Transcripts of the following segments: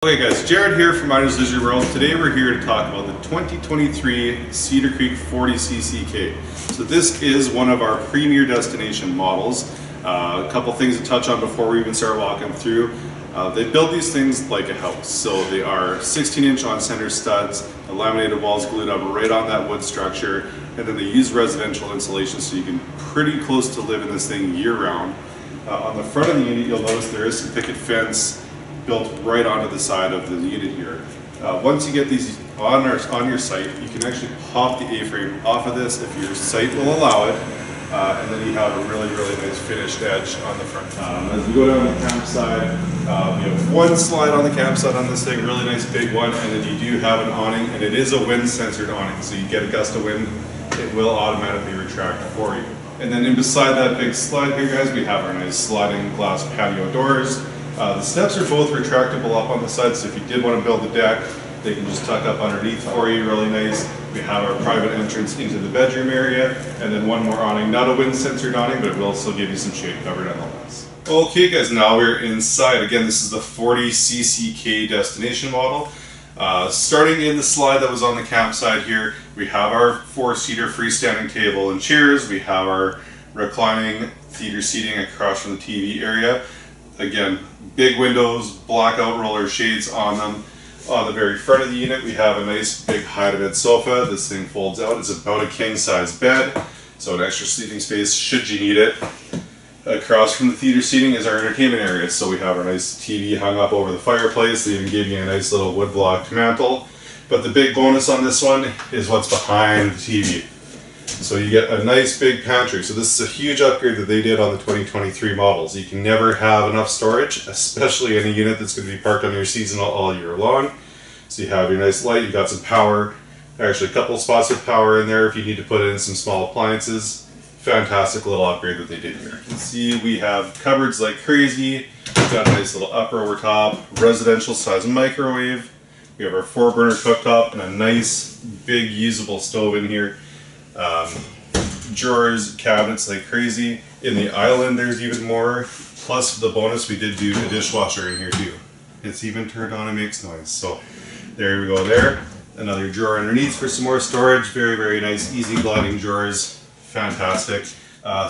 Okay guys, Jared here from Minard's Lizard World. Today we're here to talk about the 2023 Cedar Creek 40ccK. So this is one of our premier destination models. A couple things to touch on before we even start walking through. They build these things like a house. So they are 16-inch on-center studs, the laminated walls glued up right on that wood structure, and then they use residential insulation so you can pretty close to live in this thing year-round. On the front of the unit you'll notice there is some picket fence built right onto the side of the unit here. Once you get these on your site, you can actually pop the A-frame off of this if your site will allow it, and then you have a really nice finished edge on the front. As we go down the campsite, we have one slide on the campsite on this thing, really nice big one, and then you do have an awning, and it is a wind-censored awning, so you get a gust of wind, it will automatically retract for you. And then in beside that big slide here, guys, we have our nice sliding glass patio doors. The steps are both retractable up on the side, so if you did want to build a deck, they can just tuck up underneath for you, really nice. We have our private entrance into the bedroom area, and then one more awning. Not a wind-censored awning, but it will still give you some shade cover nonetheless. Okay guys, now we're inside. Again, this is the 40ccK destination model. Starting in the slide that was on the campsite here, we have our 4-seater freestanding table and chairs. We have our reclining theater seating across from the TV area. Again, big windows, blackout roller shades on them. On the very front of the unit, we have a nice big hide-to-bed sofa. This thing folds out. It's about a king-size bed, so an extra sleeping space should you need it. Across from the theater seating is our entertainment area. So we have our nice TV hung up over the fireplace. They even gave you a nice little wood-blocked mantle. But the big bonus on this one is what's behind the TV. So you get a nice big pantry. So this is a huge upgrade that they did on the 2023 models. You can never have enough storage, especially in a unit that's going to be parked on your seasonal all year long. So you have your nice light, you've got some power, actually a couple spots of power in there if you need to put in some small appliances. Fantastic little upgrade that they did here. You can see we have cupboards like crazy. We've got a nice little upper over top, residential size microwave. We have our 4-burner cooktop and a nice big usable stove in here. Drawers, cabinets like crazy. In the island there's even more, plus the bonus we did do a dishwasher in here too. It's even turned on and makes noise, so there we go there. Another drawer underneath for some more storage. Very nice easy gliding drawers, fantastic.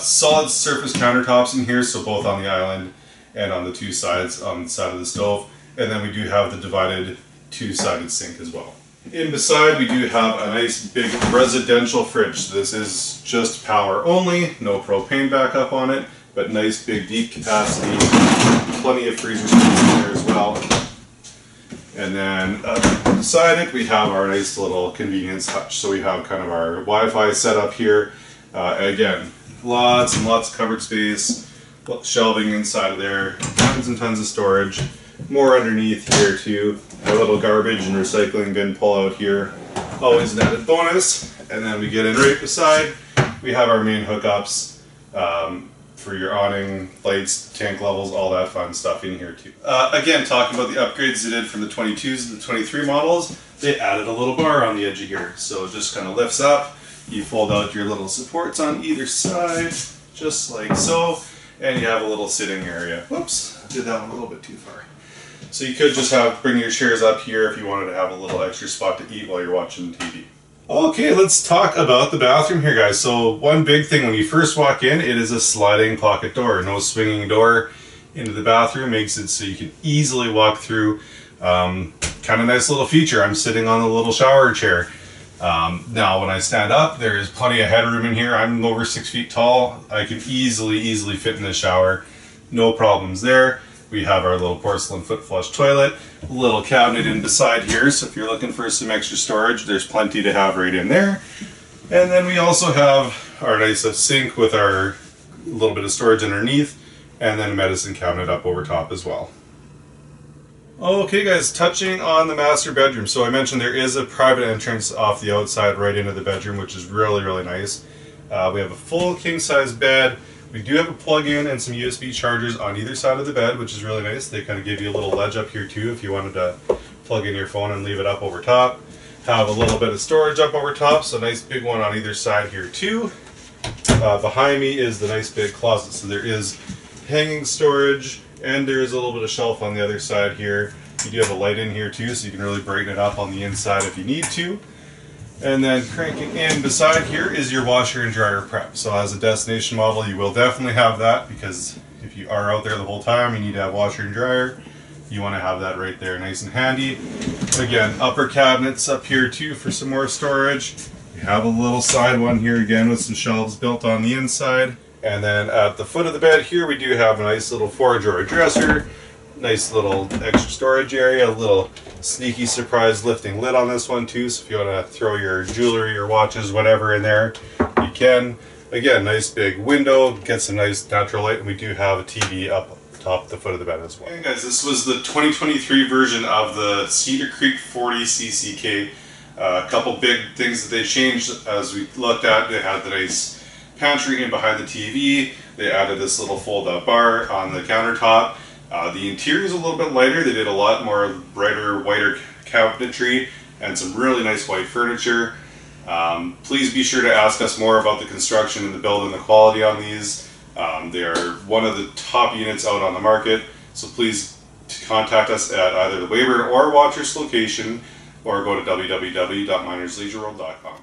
Solid surface countertops in here, so both on the island and on the two sides on the side of the stove, and then we do have the divided two-sided sink as well. In beside we do have a nice big residential fridge. This is just power only, no propane backup on it, but nice big deep capacity, plenty of freezer space in there as well. And then beside it we have our nice little convenience hutch. So we have kind of our Wi-Fi setup here. Again, lots and lots of covered space, shelving inside of there, tons and tons of storage. More underneath here too. A little garbage and recycling bin pull out here. Always an added bonus. And then we get in right beside. We have our main hookups for your awning, lights, tank levels, all that fun stuff in here too. Again, talking about the upgrades they did from the 22s to the 23 models, they added a little bar on the edge of here. So it just kind of lifts up. You fold out your little supports on either side, just like so. And you have a little sitting area. Whoops, I did that one a little bit too far. So you could just bring your chairs up here if you wanted to have a little extra spot to eat while you're watching TV. Okay, let's talk about the bathroom here, guys. So one big thing when you first walk in, it is a sliding pocket door. No swinging door into the bathroom, makes it so you can easily walk through. Kind of nice little feature. I'm sitting on a little shower chair. Now when I stand up, there is plenty of headroom in here. I'm over 6 feet tall. I can easily fit in the shower. No problems there. We have our little porcelain foot flush toilet, a little cabinet in beside here, so if you're looking for some extra storage, there's plenty to have right in there. And then we also have our nice sink with our little bit of storage underneath, and then a medicine cabinet up over top as well. Okay guys, touching on the master bedroom. So I mentioned there is a private entrance off the outside right into the bedroom, which is really nice. We have a full king-size bed. We do have a plug-in and some USB chargers on either side of the bed, which is really nice. They kind of give you a little ledge up here too if you wanted to plug in your phone and leave it up over top. Have a little bit of storage up over top, so nice big one on either side here too. Behind me is the nice big closet, so there is hanging storage, and there is a little bit of shelf on the other side here. You do have a light in here too, so you can really brighten it up on the inside if you need to. And then cranking in beside here is your washer and dryer prep. So as a destination model, you will definitely have that, because if you are out there the whole time, you need to have washer and dryer. You want to have that right there nice and handy. Again, upper cabinets up here too for some more storage. You have a little side one here again with some shelves built on the inside. And then at the foot of the bed here, we do have a nice little 4-drawer dresser. Nice little extra storage area, a little sneaky surprise lifting lid on this one too, so if you want to throw your jewelry or watches, whatever in there, you can. Again, nice big window, get some nice natural light, and we do have a TV up top at the foot of the bed as well. Okay guys, this was the 2023 version of the Cedar Creek 40 CCK. A couple big things that they changed as we looked at. They had the nice pantry in behind the TV. They added this little fold-out bar on the countertop. The interior is a little bit lighter. They did a lot more brighter, whiter cabinetry and some really nice white furniture. Please be sure to ask us more about the construction and the build and the quality on these. They are one of the top units out on the market, so please contact us at either the Weyburn or Watrous location, or go to www.minarsleisureworld.com.